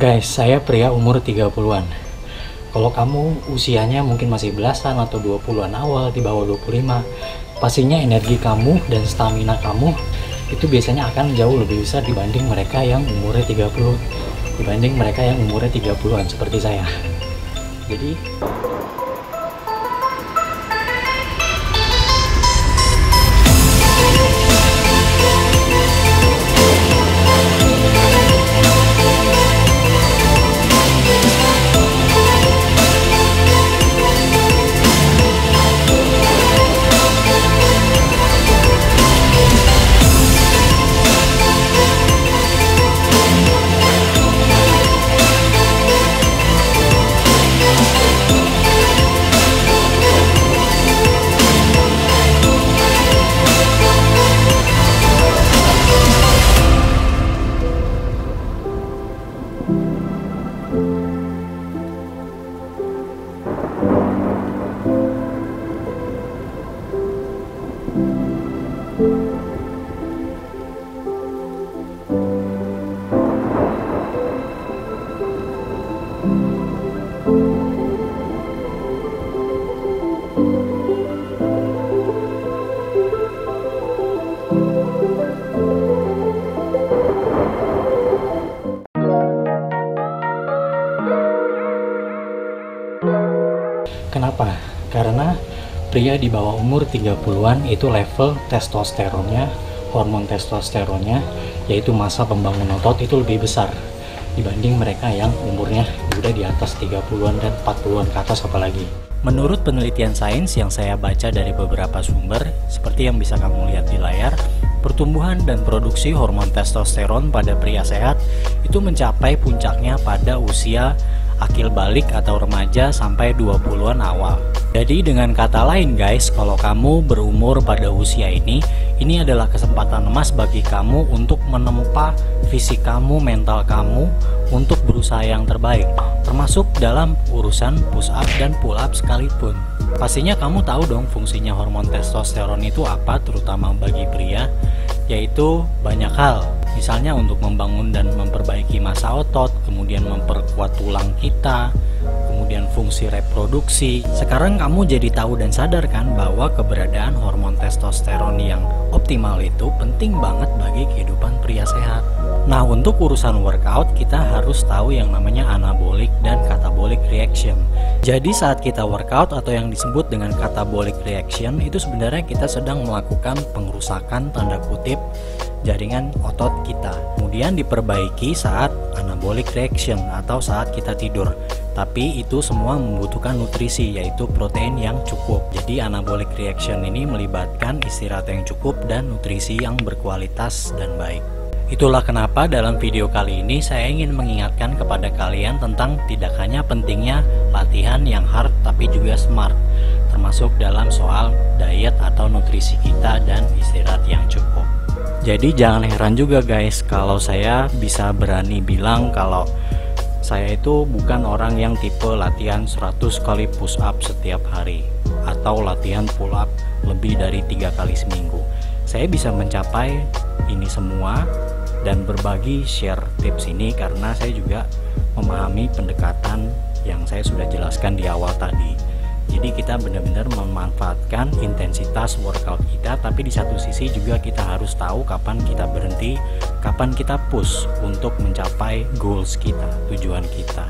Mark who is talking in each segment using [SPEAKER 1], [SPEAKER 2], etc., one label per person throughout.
[SPEAKER 1] Guys, saya pria umur 30-an. Kalau kamu usianya mungkin masih belasan atau 20-an awal, di bawah 25, pastinya energi kamu dan stamina kamu itu biasanya akan jauh lebih besar dibanding mereka yang umurnya 30, dibanding mereka yang umurnya 30-an seperti saya. Jadi kenapa? Karena pria di bawah umur 30-an itu level testosteronnya, hormon testosteronnya, yaitu massa pembangun otot itu lebih besar dibanding mereka yang umurnya udah di atas 30-an dan 40-an ke atas apalagi. Menurut penelitian sains yang saya baca dari beberapa sumber, seperti yang bisa kamu lihat di layar, pertumbuhan dan produksi hormon testosteron pada pria sehat itu mencapai puncaknya pada usia akil balik atau remaja sampai 20-an awal. Jadi dengan kata lain guys, kalau kamu berumur pada usia ini adalah kesempatan emas bagi kamu untuk menempa fisik kamu, mental kamu untuk berusaha yang terbaik, termasuk dalam urusan push up dan pull up sekalipun. Pastinya kamu tahu dong fungsinya hormon testosteron itu apa, terutama bagi pria, yaitu banyak hal. Misalnya untuk membangun dan memperbaiki massa otot, kemudian memperkuat tulang kita, kemudian fungsi reproduksi. Sekarang kamu jadi tahu dan sadar kan bahwa keberadaan hormon testosteron yang optimal itu penting banget bagi kehidupan pria sehat. Nah, untuk urusan workout kita harus tahu yang namanya anabolic dan catabolic reaction. Jadi saat kita workout atau yang disebut dengan catabolic reaction itu sebenarnya kita sedang melakukan pengerusakan tanda kutip jaringan otot kita. Kemudian diperbaiki saat anabolic reaction atau saat kita tidur. Tapi itu semua membutuhkan nutrisi, yaitu protein yang cukup. Jadi anabolic reaction ini melibatkan istirahat yang cukup dan nutrisi yang berkualitas dan baik. Itulah kenapa dalam video kali ini saya ingin mengingatkan kepada kalian tentang tidak hanya pentingnya latihan yang hard tapi juga smart, termasuk dalam soal diet atau nutrisi kita dan istirahat yang cukup. Jadi jangan heran juga guys kalau saya bisa berani bilang kalau saya itu bukan orang yang tipe latihan 100 kali push up setiap hari atau latihan pull up lebih dari 3 kali seminggu. Saya bisa mencapai ini semua dan berbagi share tips ini karena saya juga memahami pendekatan yang saya sudah jelaskan di awal tadi. Jadi kita benar-benar memanfaatkan intensitas workout kita, tapi di satu sisi juga kita harus tahu kapan kita berhenti, kapan kita push untuk mencapai goals kita, tujuan kita.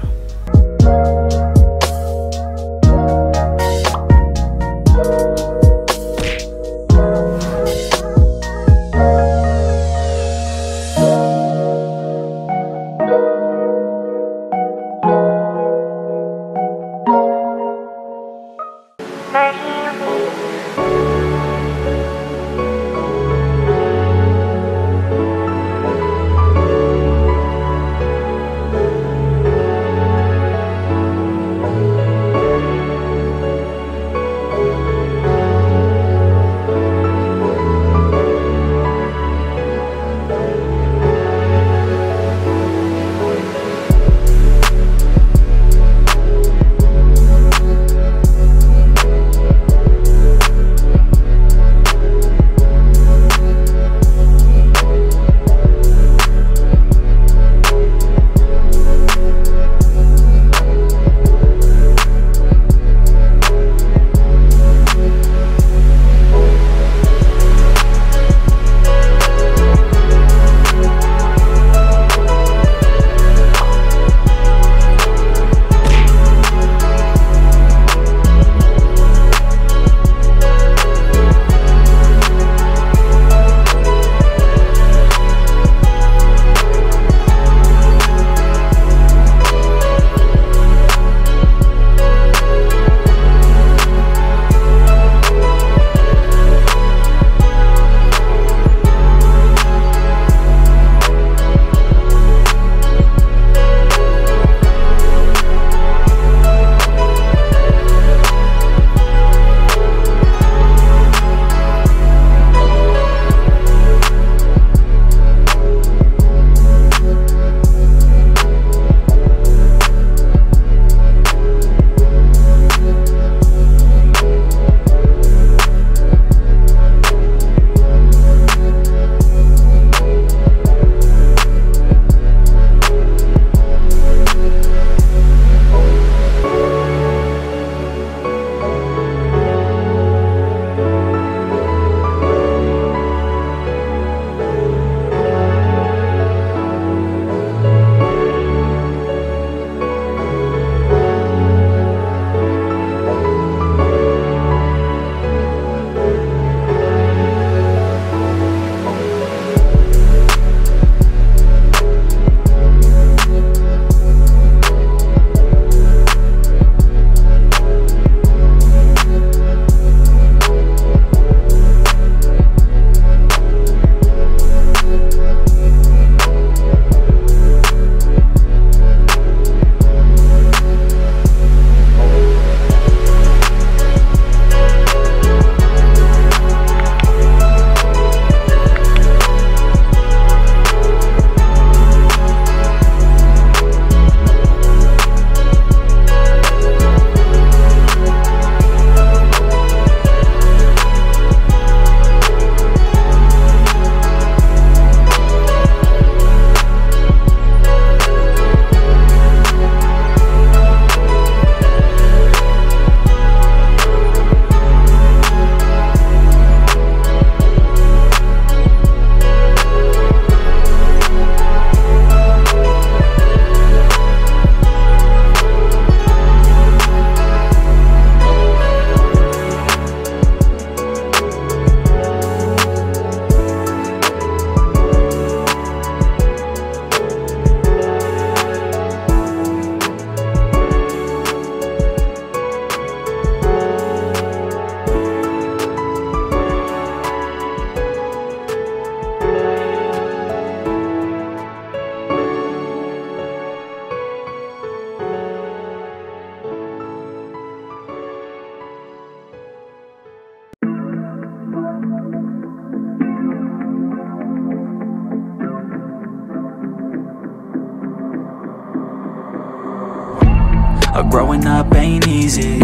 [SPEAKER 2] Growing up ain't easy.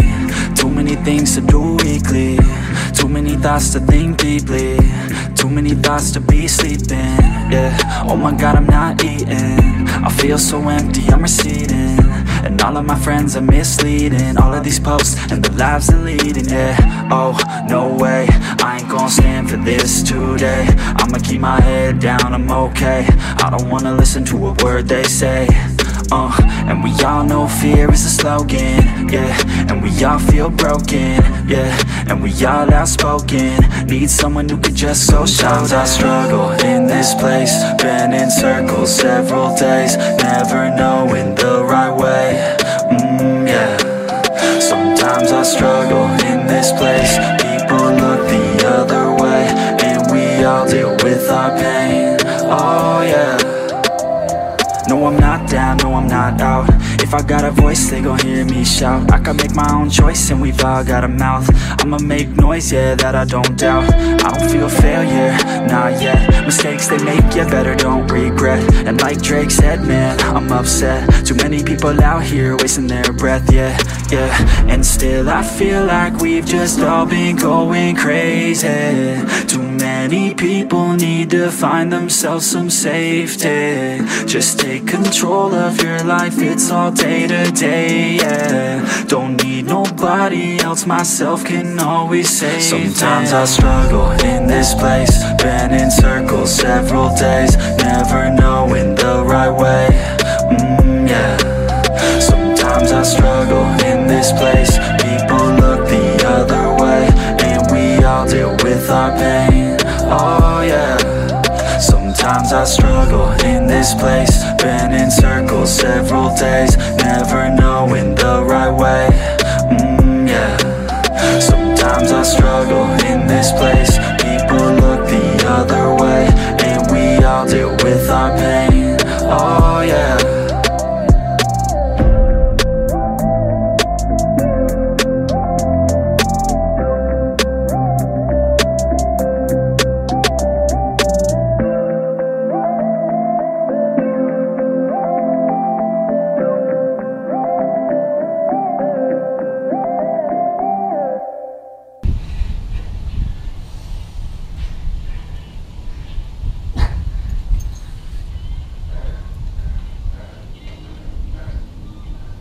[SPEAKER 2] Too many things to do weekly. Too many thoughts to think deeply. Too many thoughts to be sleeping. Yeah, oh my God, I'm not eating. I feel so empty, I'm receding. And all of my friends are misleading. All of these posts and the lives they're leading. Yeah, oh, no way, I ain't gon' stand for this today. I'ma keep my head down, I'm okay. I don't wanna listen to a word they say. And we all know fear is a slogan, yeah. And we all feel broken, yeah. And we all outspoken. Need someone who could just go shout. Sometimes I struggle in this place. Been in circles several days. Never knowing the right way, yeah. Sometimes I struggle in this place. People look the other way. And we all deal with our pain, oh yeah. No, I'm not down, no, I'm not out. If I got a voice, they gon' hear me shout. I can make my own choice and we've all got a mouth. I'ma make noise, yeah, that I don't doubt. I don't feel failure, not yet. Mistakes they make, yeah, better don't regret. And like Drake said, man, I'm upset. Too many people out here wasting their breath, yeah, yeah. And still I feel like we've just all been going crazy. Too many people need to find themselves some safety. Just take control of your life, it's all day to day, yeah. Don't need nobody else, myself can always save. Sometimes I struggle in this place. Been in circles several days. Never knowing the right way, yeah. Sometimes I struggle in this place. People look the other way. And we all deal with our pain, oh yeah. Sometimes I struggle in this place. Been in circles several days. Never knowing the right way, yeah. Sometimes I struggle in this place. People look the other way. And we all deal with our pain, oh yeah.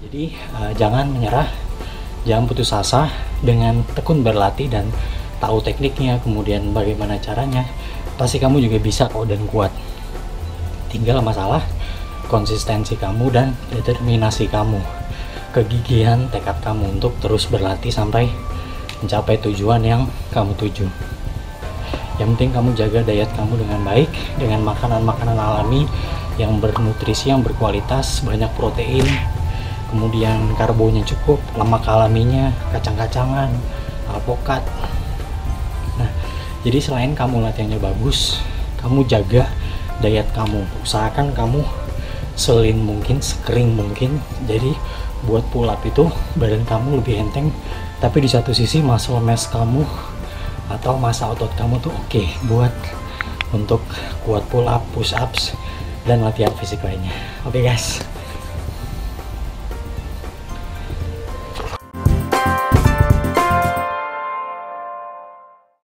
[SPEAKER 1] Jadi jangan menyerah, jangan putus asa. Dengan tekun berlatih dan tahu tekniknya, kemudian bagaimana caranya, pasti kamu juga bisa kok dan kuat. Tinggal masalah konsistensi kamu dan determinasi kamu, kegigihan tekad kamu untuk terus berlatih sampai mencapai tujuan yang kamu tuju. Yang penting kamu jaga diet kamu dengan baik, dengan makanan-makanan alami yang bernutrisi, yang berkualitas, banyak protein, kemudian karbonya cukup, lemak alaminya, kacang-kacangan, alpukat. Nah, jadi selain kamu latihannya bagus, kamu jaga diet kamu. Usahakan kamu selin mungkin, sekering mungkin. Jadi buat pull up itu badan kamu lebih enteng, tapi di satu sisi muscle mass kamu atau massa otot kamu tuh oke buat untuk kuat pull up, push ups, dan latihan fisik lainnya. Oke guys.